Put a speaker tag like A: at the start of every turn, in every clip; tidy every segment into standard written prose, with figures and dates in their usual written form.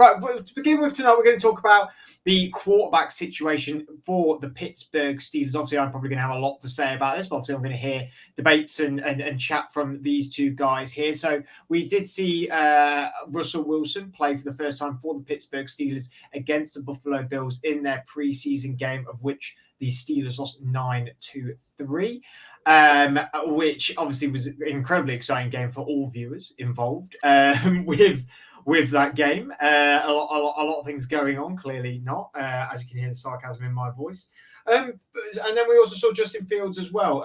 A: right, to begin with tonight, we're going to talk about the quarterback situation for the Pittsburgh Steelers. Obviously, I'm probably going to have a lot to say about this, but obviously I'm going to hear debates and chat from these two guys here. So we did see Russell Wilson play for the first time for the Pittsburgh Steelers against the Buffalo Bills in their preseason game, of which the Steelers lost 9-3. Which obviously was an incredibly exciting game for all viewers involved with that game. A lot of things going on, clearly not, as you can hear the sarcasm in my voice. And then we also saw Justin Fields as well.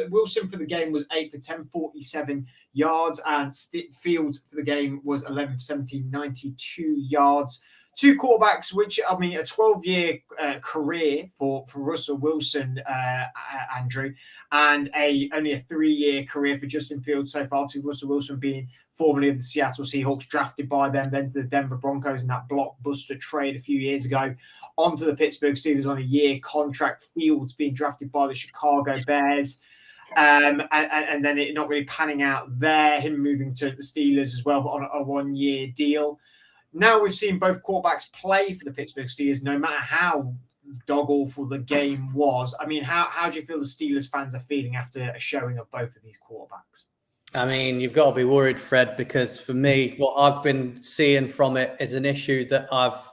A: Wilson for the game was 8 for 10, 47 yards, and Fields for the game was 11 for 17, 92 yards. Two quarterbacks, which, I mean, a 12-year career for Russell Wilson, Andrew, and only a 3-year career for Justin Fields so far, to Russell Wilson being formerly of the Seattle Seahawks, drafted by them, then to the Denver Broncos in that blockbuster trade a few years ago, onto the Pittsburgh Steelers on a year contract. Fields being drafted by the Chicago Bears. And then it not really panning out there, him moving to the Steelers as well on a 1-year deal. Now we've seen both quarterbacks play for the Pittsburgh Steelers, no matter how dog-awful the game was. I mean, how do you feel the Steelers fans are feeling after a showing of both of these quarterbacks?
B: I mean, you've got to be worried, Fred, because for me, what I've been seeing from it is an issue that I've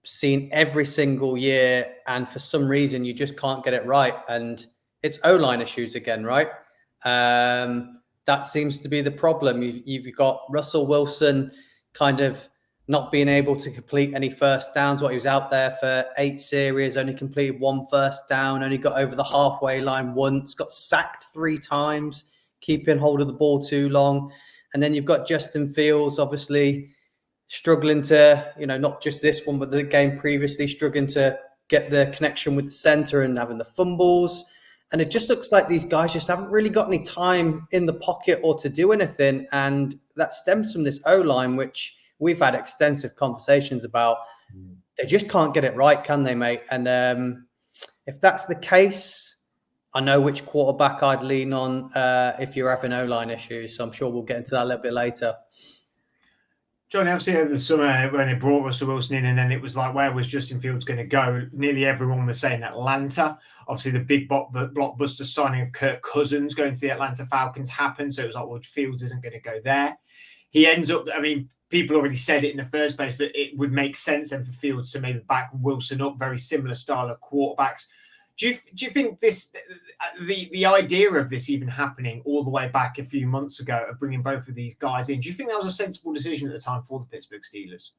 B: seen every single year, and for some reason, you just can't get it right. And it's O-line issues again, right? That seems to be the problem. You've got Russell Wilson kind of not being able to complete any first downs. He was out there for 8 series, only completed 1 first down, only got over the halfway line once, got sacked 3 times, keeping hold of the ball too long. And then you've got Justin Fields, obviously struggling to, not just this one, but the game previously, struggling to get the connection with the center and having the fumbles. And it just looks like these guys just haven't really got any time in the pocket or to do anything. And that stems from this O-line, which we've had extensive conversations about. They just can't get it right, can they, mate? And if that's the case, I know which quarterback I'd lean on if you're having O-line issues. So I'm sure we'll get into that a little bit later.
A: Johnny, obviously over the summer when they brought Russell Wilson in, and then it was like, where was Justin Fields going to go? Nearly everyone was saying Atlanta. Obviously, the big blockbuster signing of Kirk Cousins going to the Atlanta Falcons happened. So it was like, well, Fields isn't going to go there. He ends up, I mean, people already said it in the first place, but it would make sense then for Fields to maybe back Wilson up, very similar style of quarterbacks. Do you think this, the idea of this even happening all the way back a few months ago of bringing both of these guys in, do you think that was a sensible decision at the time for the Pittsburgh Steelers?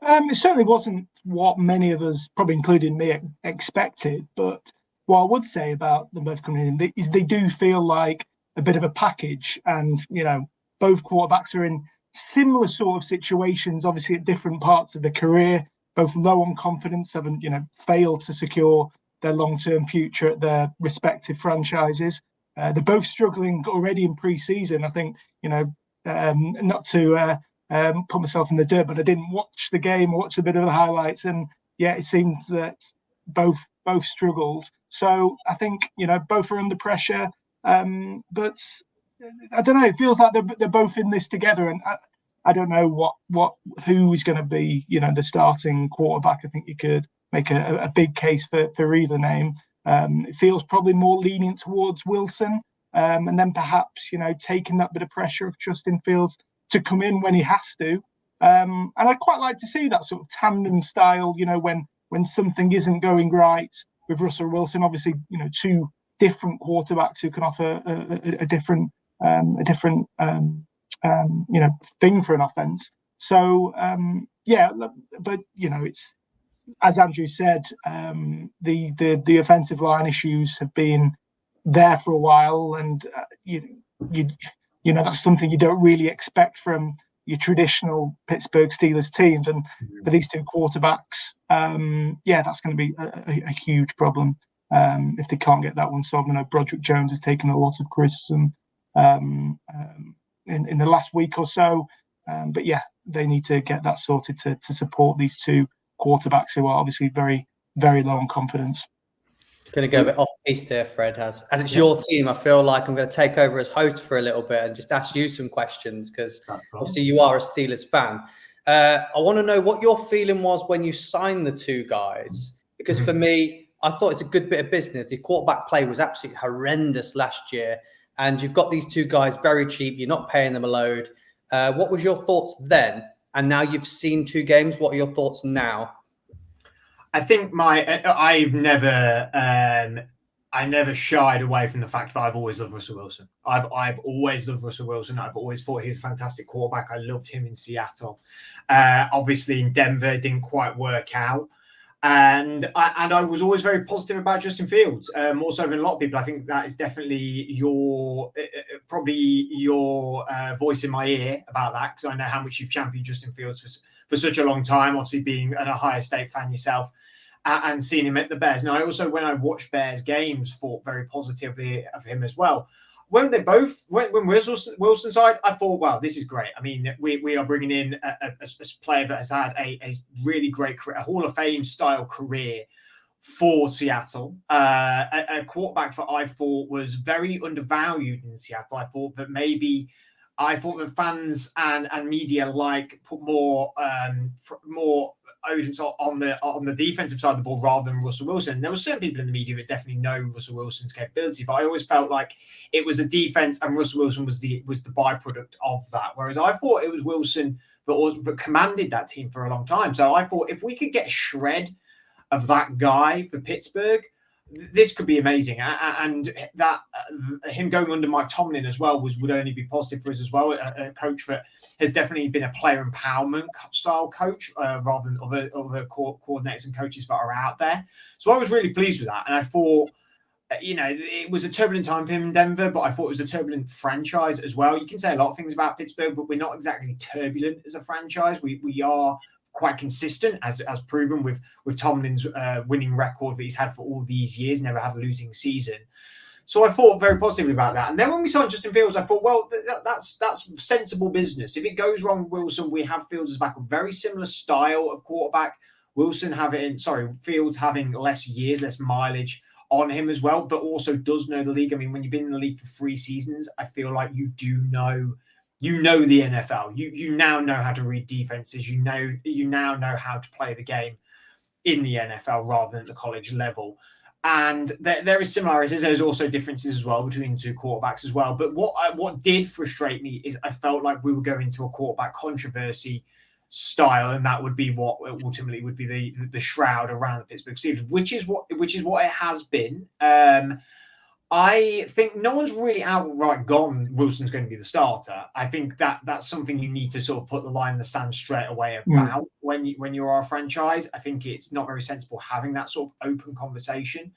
C: It certainly wasn't what many of us, probably including me, expected. But what I would say about them both coming in is they do feel like a bit of a package. And, both quarterbacks are in similar sort of situations, obviously at different parts of their career, both low on confidence, haven't, failed to secure their long-term future at their respective franchises. They're both struggling already in pre-season. I think, not to put myself in the dirt, but I didn't watch the game, I watched a bit of the highlights, and yeah, it seemed that both struggled. So I think, both are under pressure, but I don't know, it feels like they're both in this together, and I don't know who is going to be, the starting quarterback. I think you could make a big case for either name. It feels probably more lenient towards Wilson, and then perhaps, taking that bit of pressure of Justin Fields to come in when he has to. And I'd quite like to see that sort of tandem style, when something isn't going right with Russell Wilson. Obviously, 2 different quarterbacks who can offer a different thing for an offense. So, but, it's, as Andrew said, the offensive line issues have been there for a while, and that's something you don't really expect from your traditional Pittsburgh Steelers teams. And for these 2 quarterbacks, that's going to be a huge problem if they can't get that one solved. I know Broderick Jones has taken a lot of criticism in the last week or so, but they need to get that sorted to support these 2 quarterbacks who are obviously very, very low on confidence.
B: Going to go a bit off piste here, Fred. As it's your team, I feel like I'm going to take over as host for a little bit and just ask you some questions, because obviously you are a Steelers fan. I want to know what your feeling was when you signed the two guys, because for me, I thought it's a good bit of business. The quarterback play was absolutely horrendous last year, and you've got these two guys very cheap. You're not paying them a load. What was your thoughts then? And now you've seen 2 games. What are your thoughts now?
A: I think I never shied away from the fact that I've always loved Russell Wilson. I've always loved Russell Wilson. I've always thought he was a fantastic quarterback. I loved him in Seattle. Obviously in Denver, it didn't quite work out. And I was always very positive about Justin Fields, more so than a lot of people. I think that is definitely probably your voice in my ear about that, because I know how much you've championed Justin Fields for such a long time, obviously being an Ohio State fan yourself and seeing him at the Bears. Now, I also, when I watched Bears games, thought very positively of him as well. When Wilson side, I thought, wow, this is great. I mean, we are bringing in a player that has had a really great career, a Hall of Fame style career for Seattle. A quarterback that I thought was very undervalued in Seattle. I thought that fans and media put more onus on the defensive side of the ball rather than Russell Wilson. There were certain people in the media that definitely know Russell Wilson's capability, but I always felt like it was a defense and Russell Wilson was the byproduct of that. Whereas I thought it was Wilson that commanded that team for a long time. So I thought if we could get a shred of that guy for Pittsburgh, this could be amazing, and that him going under Mike Tomlin as well would only be positive for us as well. A coach that has definitely been a player empowerment style coach rather than other coordinators and coaches that are out there. So I was really pleased with that, and I thought, it was a turbulent time for him in Denver, but I thought it was a turbulent franchise as well. You can say a lot of things about Pittsburgh, but we're not exactly turbulent as a franchise. We are quite consistent, as proven with Tomlin's winning record that he's had for all these years, never had a losing season. So I thought very positively about that. And then when we signed Justin Fields, I thought, well, that's sensible business. If it goes wrong with Wilson, we have Fields as back, a very similar style of quarterback. Fields having less years, less mileage on him as well, but also does know the league. I mean, when you've been in the league for 3 seasons, I feel like you do know. You know the NFL. You now know how to read defenses. You now know how to play the game in the NFL rather than at the college level. And there is similarities. There's also differences as well between the 2 quarterbacks as well. But what did frustrate me is I felt like we were going to a quarterback controversy style, and that would be what ultimately would be the shroud around the Pittsburgh Steelers, which is what it has been. I think no one's really outright gone Wilson's going to be the starter. I think that's something you need to sort of put the line in the sand straight away about when you are a franchise. I think it's not very sensible having that sort of open conversation.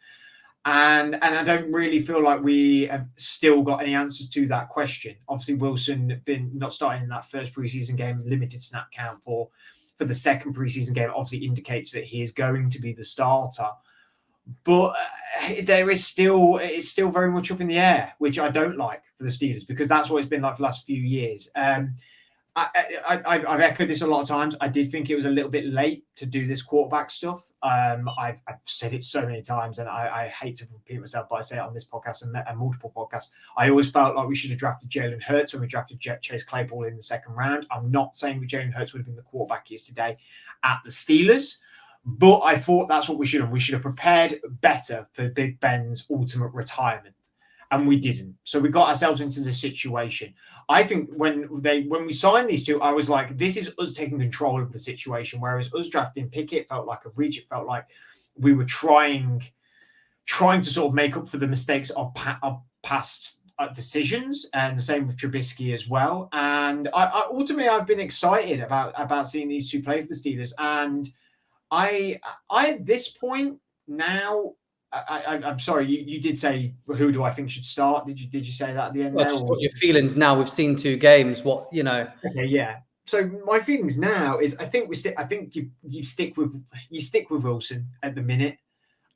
A: And I don't really feel like we have still got any answers to that question. Obviously, Wilson been not starting in that first preseason game, limited snap count for the second preseason game, obviously indicates that he is going to be the starter. But it's still very much up in the air, which I don't like for the Steelers, because that's what it's been like for the last few years. I've echoed this a lot of times. I did think it was a little bit late to do this quarterback stuff. I've said it so many times, and I hate to repeat myself, but I say it on this podcast and multiple podcasts. I always felt like we should have drafted Jalen Hurts when we drafted Chase Claypool in the second round. I'm not saying that Jalen Hurts would have been the quarterback he is today at the Steelers, but I thought that's what we should have. We should have prepared better for Big Ben's ultimate retirement, and we didn't. So we got ourselves into this situation. I think when we signed these 2, I was like, this is us taking control of the situation. Whereas us drafting Pickett felt like a reach. It felt like we were trying to sort of make up for the mistakes of past decisions, and the same with Trubisky as well. And I've been excited about seeing these 2 play for the Steelers. And I at this point now, I'm sorry, you did say who do I think should start? Did you say that at the end?
B: Well, just what your feelings now? We've seen 2 games.
A: Okay, yeah. So my feelings now is I think you stick with Wilson at the minute.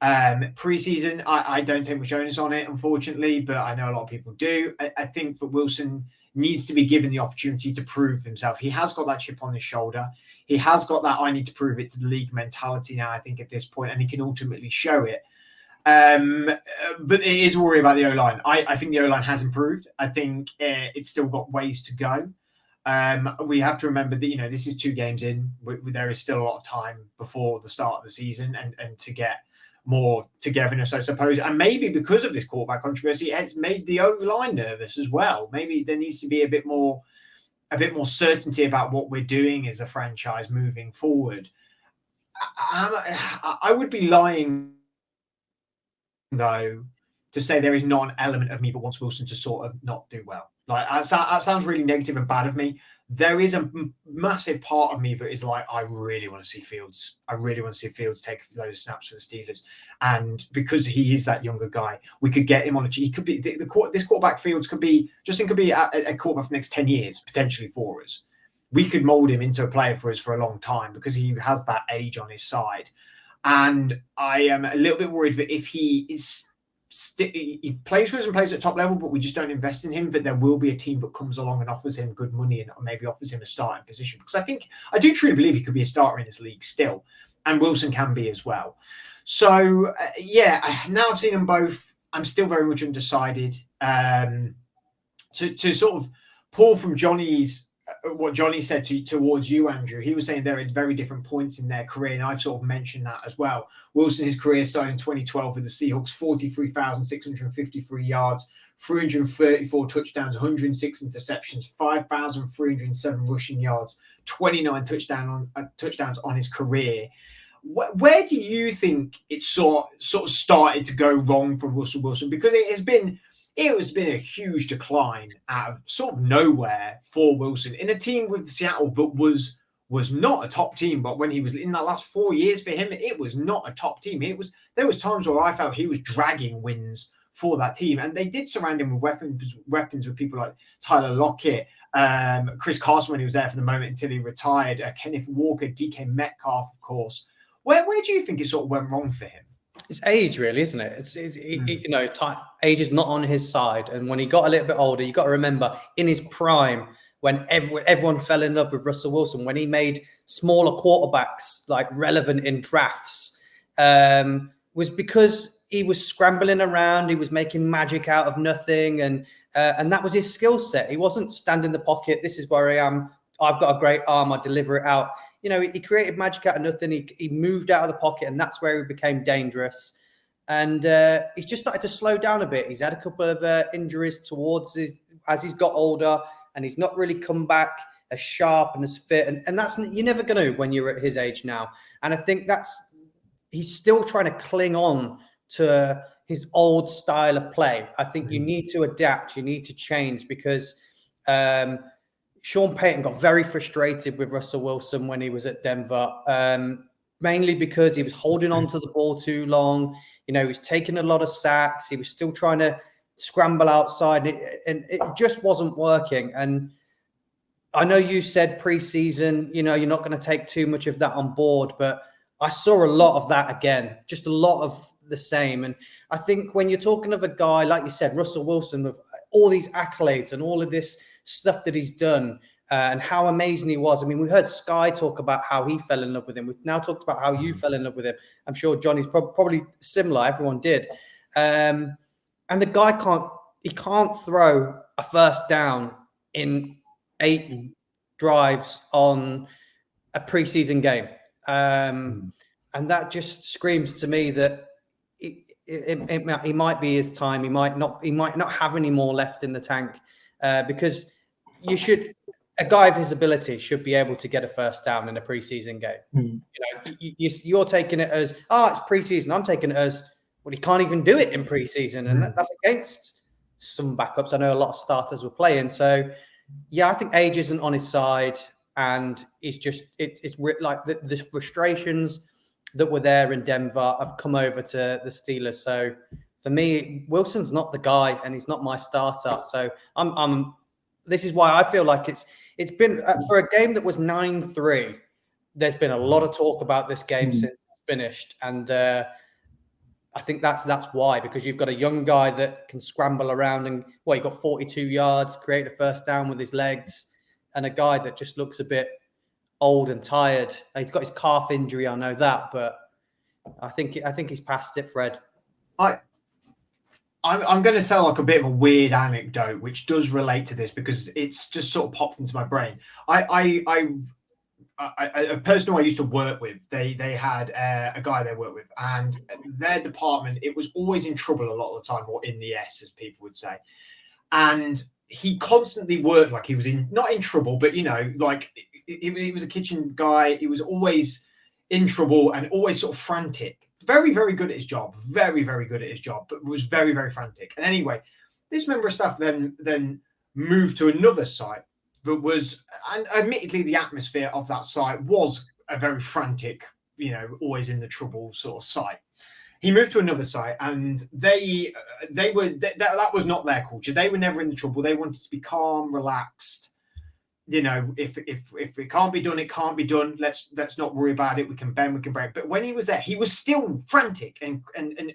A: Preseason, I don't take much onus on it, unfortunately, but I know a lot of people do. I think that Wilson needs to be given the opportunity to prove himself. He has got that chip on his shoulder. He has got that I need to prove it to the league mentality now, I think, at this point, and he can ultimately show it. But it is a worry about the O-line. I think the O-line has improved. I think it's still got ways to go. We have to remember that, this is 2 games in. There is still a lot of time before the start of the season and to get more togetherness, I suppose. And maybe because of this quarterback controversy, it's made the O-line nervous as well. Maybe there needs to be a bit more certainty about what we're doing as a franchise moving forward. I would be lying, though, to say there is not an element of me that wants Wilson to sort of not do well. Like that sounds really negative and bad of me. There is a massive part of me that is like, I really want to see Fields. I really want to see Fields take those snaps for the Steelers, and because he is that younger guy, we could get him on a. He could be this quarterback. Fields could be Justin could be a quarterback for the next 10 years potentially for us. We could mold him into a player for us for a long time because he has that age on his side, and I am a little bit worried that if he is. He plays for us and plays at top level, but we just don't invest in him, that there will be a team that comes along and offers him good money and maybe offers him a starting position. Because I do truly believe he could be a starter in this league still, and Wilson can be as well. So, now I've seen them both. I'm still very much undecided. To sort of pull from Johnny's, what Johnny said towards you, Andrew, he was saying they're at very different points in their career, and I've sort of mentioned that as well. Wilson, his career started in 2012 with the Seahawks, 43,653 yards, 334 touchdowns, 106 interceptions, 5,307 rushing yards, 29 touchdowns on his career. Where do you think it sort of started to go wrong for Russell Wilson? Because it has been a huge decline out of sort of nowhere for Wilson in a team with Seattle that was not a top team, but when he was in that last 4 years for him, it was not a top team. There was times where I felt he was dragging wins for that team, and they did surround him with weapons with people like Tyler Lockett, Chris Carson when he was there for the moment until he retired, Kenneth Walker, DK Metcalf, of course. Where do you think it sort of went wrong for him?
B: It's age, really, isn't it? Age is not on his side. And when he got a little bit older, you got to remember in his prime, when everyone fell in love with Russell Wilson, when he made smaller quarterbacks like relevant in drafts, was because he was scrambling around, he was making magic out of nothing, and that was his skill set. He wasn't standing in the pocket. This is where I am. I've got a great arm. I deliver it out. He created magic out of nothing. He moved out of the pocket, and that's where he became dangerous. And he's just started to slow down a bit. He's had a couple of injuries as he's got older, and he's not really come back as sharp and as fit. And that's, you're never going to when you're at his age now. And I think he's still trying to cling on to his old style of play. I think you need to adapt. You need to change because Sean Payton got very frustrated with Russell Wilson when he was at Denver, mainly because he was holding on to the ball too long. He was taking a lot of sacks. He was still trying to scramble outside, and it just wasn't working. And I know you said preseason, you're not going to take too much of that on board, but I saw a lot of that again, just a lot of the same. And I think when you're talking of a guy, like you said, Russell Wilson, with all these accolades and all of this stuff that he's done and how amazing he was. I mean, we heard Sky talk about how he fell in love with him. We've now talked about how you fell in love with him. I'm sure Johnny's probably similar. Everyone did. And the guy can't throw a first down in 8 drives on a preseason game. And that just screams to me that he might be his time. He might not have any more left in the tank, because a guy of his ability should be able to get a first down in a preseason game. You're taking it as, it's preseason. I'm taking it as, well, he can't even do it in preseason, and that's against some backups. I know a lot of starters were playing, so yeah, I think age isn't on his side, and it's like the frustrations that were there in Denver have come over to the Steelers. So for me, Wilson's not the guy, and he's not my starter. So this is why I feel like it's been for a game that was 9-3. There's been a lot of talk about this game since it's finished, and I think that's why, because you've got a young guy that can scramble around and he got 42 yards, create a first down with his legs, and a guy that just looks a bit old and tired. He's got his calf injury, I know that, but I think he's past it, Fred.
A: I'm going to tell like a bit of a weird anecdote, which does relate to this because it's just sort of popped into my brain. A person who I used to work with, they had a guy they worked with, and their department, it was always in trouble a lot of the time, or in the S, as people would say. And he constantly worked like he was not in trouble, but like he was a kitchen guy. He was always in trouble and always sort of frantic. Very, very good at his job. Very, very good at his job, but was very, very frantic. And anyway, this member of staff then moved to another site that was, and admittedly, the atmosphere of that site was a very frantic, always in the trouble sort of site. He moved to another site, and that was not their culture. They were never in the trouble. They wanted to be calm, relaxed. If it can't be done, it can't be done. Let's not worry about it. We can bend, we can break. But when he was there, he was still frantic and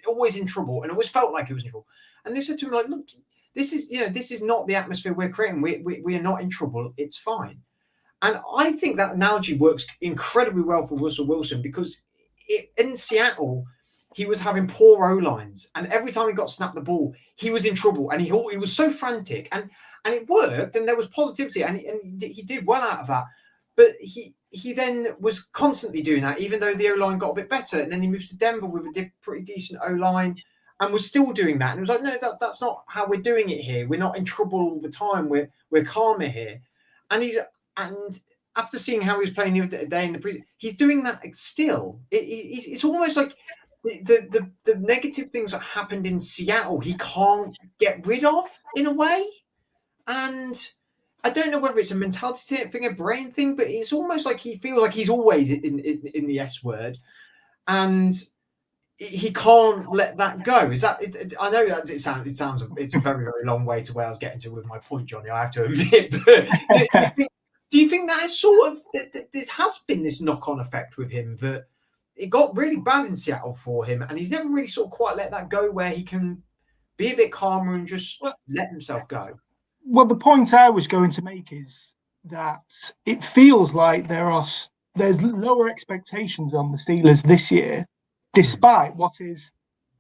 A: always in trouble, and always felt like he was in trouble. And they said to him, like, look, this is not the atmosphere we're creating. We are not in trouble. It's fine. And I think that analogy works incredibly well for Russell Wilson, because in Seattle, he was having poor O-lines, and every time he got snapped the ball, he was in trouble, and he was so frantic, and it worked, and there was positivity, and he did well out of that. But he then was constantly doing that, even though the O-line got a bit better, and then he moved to Denver with a pretty decent O-line, and was still doing that. And it was like, no, that's not how we're doing it here. We're not in trouble all the time. We're calmer here. And after seeing how he was playing the other day in the preseason, he's doing that still. It's almost like the negative things that happened in Seattle, he can't get rid of in a way. And I don't know whether it's a mentality thing, a brain thing, but it's almost like he feels like he's always in the S word, and he can't let that go. Is that? I know that it sounds. It's a very, very long way to where I was getting to with my point, Johnny. I have to admit. But do you think that is sort of this has been this knock-on effect with him, that it got really bad in Seattle for him, and he's never really sort of quite let that go, where he can be a bit calmer and just let himself go?
C: Well, the point I was going to make is that it feels like there's lower expectations on the Steelers this year, despite what is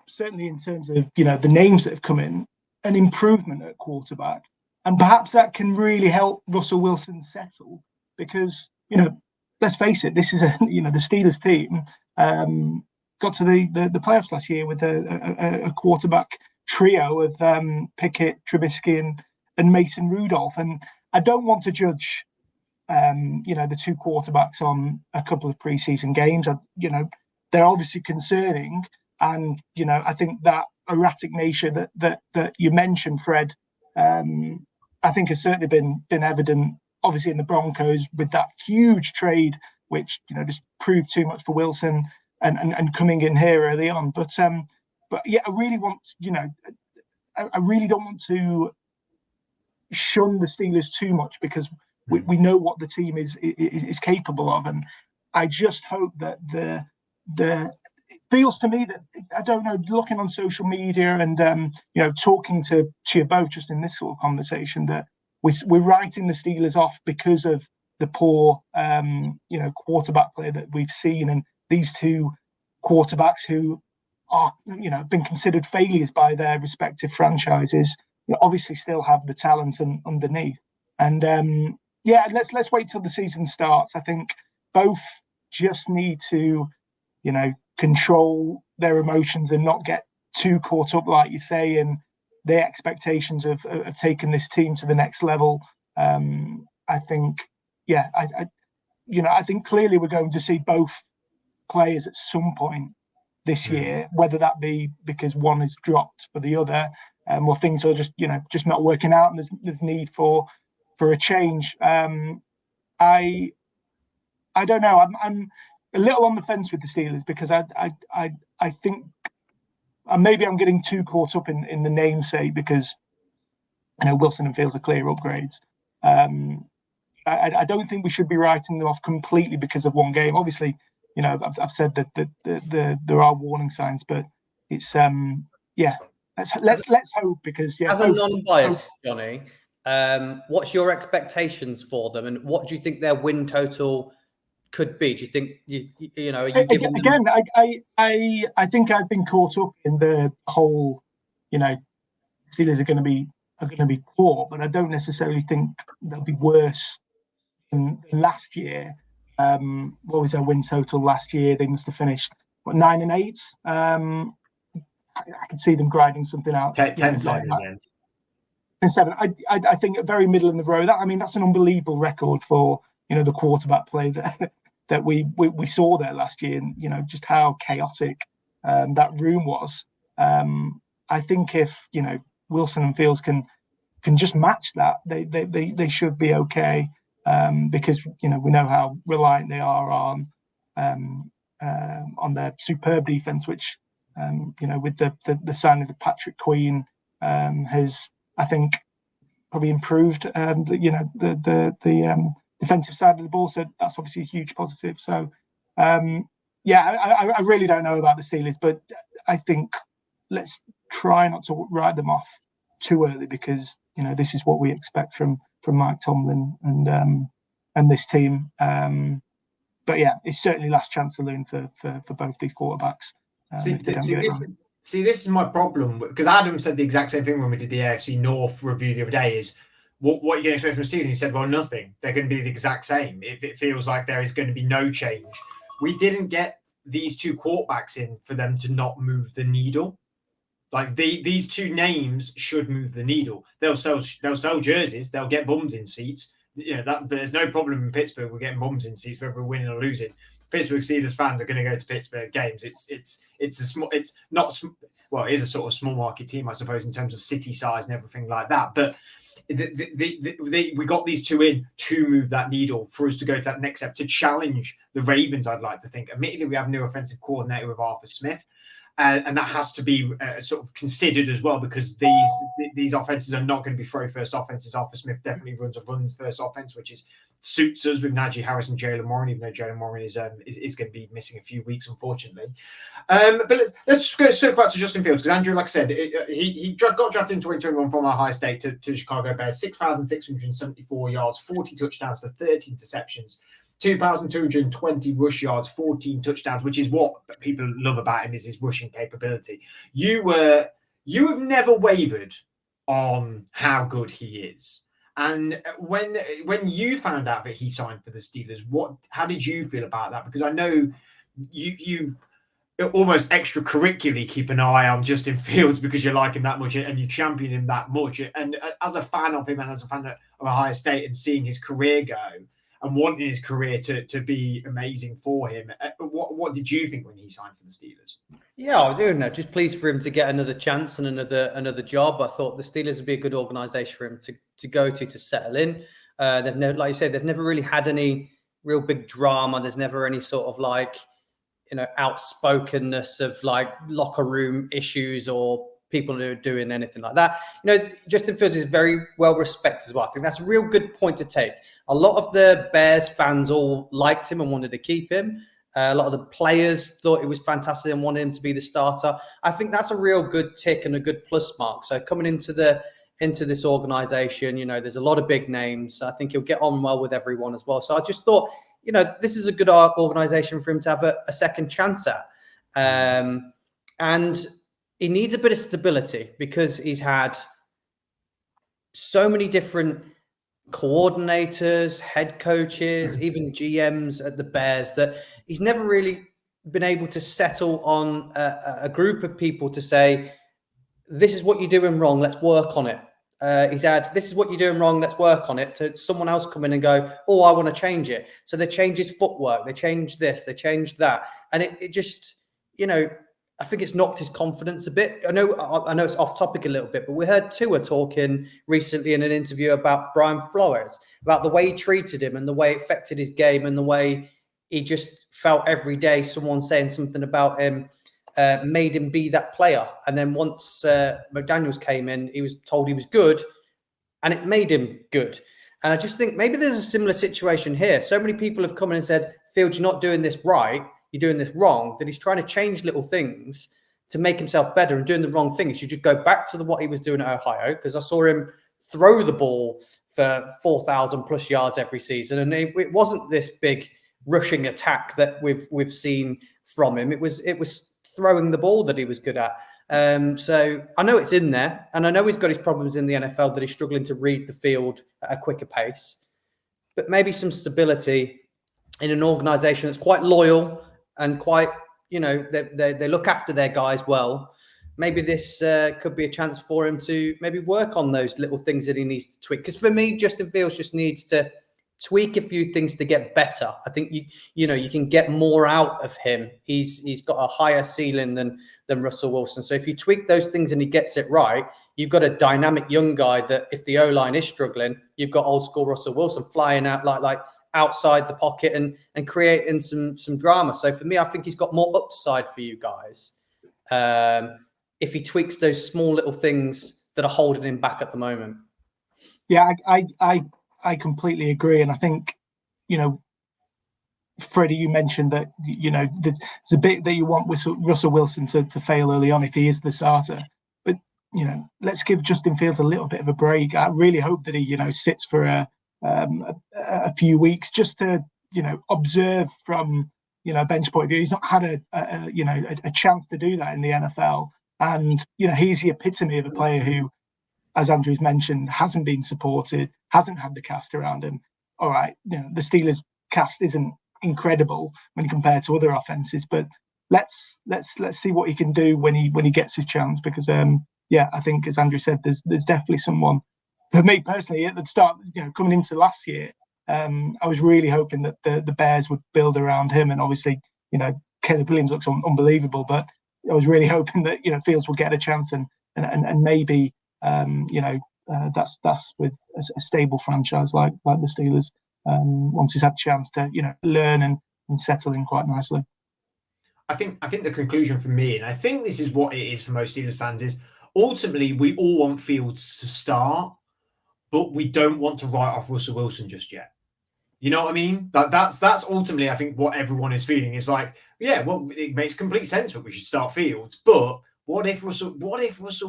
C: certainly, in terms of the names that have come in, an improvement at quarterback. And perhaps that can really help Russell Wilson settle, because let's face it, this is the Steelers team got to the playoffs last year with a quarterback trio of Pickett, Trubisky, and Mason Rudolph. And I don't want to judge the two quarterbacks on a couple of preseason games. They're obviously concerning, and I think that erratic nature that you mentioned, Fred, I think has certainly been evident, obviously, in the Broncos with that huge trade, which just proved too much for Wilson, and coming in here early on. But yeah, I really don't want to shun the Steelers too much, because we know what the team is capable of, and I just hope that it feels to me that, I don't know, looking on social media and talking to you both just in this sort of conversation, that we're writing the Steelers off because of the poor quarterback play that we've seen, and these two quarterbacks who are been considered failures by their respective franchises, obviously still have the talent and underneath. And let's wait till the season starts. I think both just need to control their emotions and not get too caught up, like you say, in their expectations of taking this team to the next level. I think I think clearly we're going to see both players at some point this year, whether that be because one is dropped for the other, or things are just not working out, and there's need for a change. I don't know. I'm a little on the fence with the Steelers, because I think maybe I'm getting too caught up in the namesake, because Wilson and Fields are clear upgrades. I don't think we should be writing them off completely because of one game. Obviously, I've said that there are warning signs, but it's let's hope, because
B: as a non-biased Johnny, what's your expectations for them, and what do you think their win total could be? Do you think are you giving
C: again? I think I've been caught up in the whole Steelers are going to be poor, but I don't necessarily think they'll be worse than last year. What was their win total last year? They must have finished 9-8. I can see them grinding something out.
A: 10-7
C: like
A: in the end.
C: And 7. I think very middle in the row. That's an unbelievable record for the quarterback play that we saw there last year, and just how chaotic that room was. I think if Wilson and Fields can just match that, they should be okay, because we know how reliant they are on their superb defense, which with the signing of the Patrick Queen has, I think, probably improved the defensive side of the ball. So that's obviously a huge positive. So I really don't know about the Steelers, but I think let's try not to write them off too early, because this is what we expect from Mike Tomlin and this team. But yeah, it's certainly last chance saloon for both these quarterbacks. If they don't get it right.
A: This is my problem, because Adam said the exact same thing when we did the AFC North review the other day. Is what are you going to expect from Steelers? He said, well, nothing. They're going to be the exact same. It feels like there is going to be no change. We didn't get these two quarterbacks in for them to not move the needle. Like these two names should move the needle. They'll sell jerseys. They'll get bums in seats. But there's no problem in Pittsburgh. We're getting bums in seats whether we're winning or losing. Pittsburgh Steelers fans are going to go to Pittsburgh games. It is a sort of small market team, I suppose, in terms of city size and everything like that. But we got these two in to move that needle for us to go to that next step, to challenge the Ravens, I'd like to think. Admittedly, we have a new offensive coordinator with Arthur Smith. And that has to be sort of considered as well, because these offenses are not going to be throw first offenses. Arthur Smith definitely runs a run first offense, which suits us with Najee Harris and Jalen Warren, even though Jalen Warren is going to be missing a few weeks, unfortunately. But let's go circle back to Justin Fields, because Andrew, like I said, he got drafted in 2021 from Ohio State to the Chicago Bears, 6,674 yards, 40 touchdowns to 30 interceptions. 2,220 rush yards, 14 touchdowns, which is what people love about him, is his rushing capability. You have never wavered on how good he is. And when you found out that he signed for the Steelers, how did you feel about that? Because I know you almost extracurricularly keep an eye on Justin Fields because you like him that much and you champion him that much. And as a fan of him and as a fan of Ohio State and seeing his career go, and wanting his career to be amazing for him, what did you think when he signed for the Steelers?
B: Yeah, I do know. Just pleased for him to get another chance and another job. I thought the Steelers would be a good organisation for him to go to settle in. They've never, like you said, they've never really had any real big drama. There's never any sort of outspokenness of locker room issues or people who are doing anything like that. Justin Fields is very well respected as well. I think that's a real good point to take. A lot of the Bears fans all liked him and wanted to keep him. A lot of the players thought it was fantastic and wanted him to be the starter. I think that's a real good tick and a good plus mark. So coming into this organization, there's a lot of big names. I think he'll get on well with everyone as well. So I just thought, this is a good organization for him to have a second chance at. And he needs a bit of stability because he's had so many different coordinators, head coaches, even GMs at the Bears, that he's never really been able to settle on a group of people to say, this is what you're doing wrong, let's work on it. He's had, this is what you're doing wrong, let's work on it, to someone else come in and go, oh, I want to change it. So they change his footwork, they change this, they change that. And it just, I think it's knocked his confidence a bit. I know it's off topic a little bit, but we heard Tua talking recently in an interview about Brian Flores, about the way he treated him and the way it affected his game and the way he just felt every day someone saying something about him made him be that player. And then once McDaniels came in, he was told he was good and it made him good. And I just think maybe there's a similar situation here. So many people have come in and said, Fields, you're not doing this right. You're doing this wrong, that he's trying to change little things to make himself better and doing the wrong thing. He should just go back to what he was doing at Ohio, because I saw him throw the ball for 4,000 plus yards every season. And it wasn't this big rushing attack that we've seen from him. It was throwing the ball that he was good at. So I know it's in there, and I know he's got his problems in the NFL that he's struggling to read the field at a quicker pace. But maybe some stability in an organisation that's quite loyal and quite, they look after their guys well. Maybe this could be a chance for him to maybe work on those little things that he needs to tweak. Because for me, Justin Fields just needs to tweak a few things to get better. I think you can get more out of him. He's got a higher ceiling than Russell Wilson. So if you tweak those things and he gets it right, you've got a dynamic young guy that if the O-line is struggling, you've got old school Russell Wilson flying out like outside the pocket and creating some drama. So for me, I think he's got more upside for you guys. If he tweaks those small little things that are holding him back at the moment.
C: Yeah, I completely agree. And I think, Freddie, you mentioned that, there's a bit that you want Russell Wilson to fail early on if he is the starter. But, let's give Justin Fields a little bit of a break. I really hope that he, sits for a few weeks just to, observe from, a bench point of view. He's not had a chance to do that in the NFL. And, he's the epitome of a player who, as Andrew's mentioned, hasn't been supported, hasn't had the cast around him. All right, the Steelers cast isn't incredible when compared to other offenses, but let's see what he can do when he gets his chance. Because I think, as Andrew said, there's definitely someone. For me personally, at the start, coming into last year, I was really hoping that the Bears would build around him, and obviously, Caleb Williams looks unbelievable, but I was really hoping that Fields would get a chance and maybe. That's with a stable franchise like the Steelers. Once he's had a chance to learn and settle in quite nicely.
A: I think the conclusion for me, and I think this is what it is for most Steelers fans, is ultimately we all want Fields to start, but we don't want to write off Russell Wilson just yet. You know what I mean? That's ultimately, I think, what everyone is feeling is like, yeah, well, it makes complete sense that we should start Fields, but what if Russell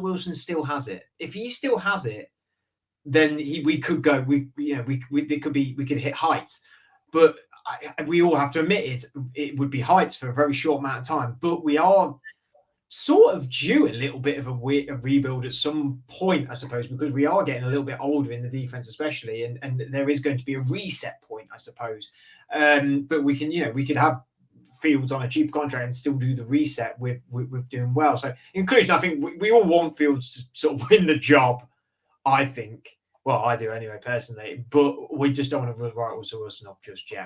A: Wilson still has it? If he still has it, then we could go. We could hit heights, but we all have to admit it would be heights for a very short amount of time. But we are sort of due a little bit of a rebuild at some point, I suppose, because we are getting a little bit older in the defense, especially, and there is going to be a reset point, I suppose. But we could have Fields on a cheap contract and still do the reset with doing well. So in conclusion, I think we all want Fields to sort of win the job. I think, well, I do anyway, personally, but we just don't want to write Russell Wilson off just yet.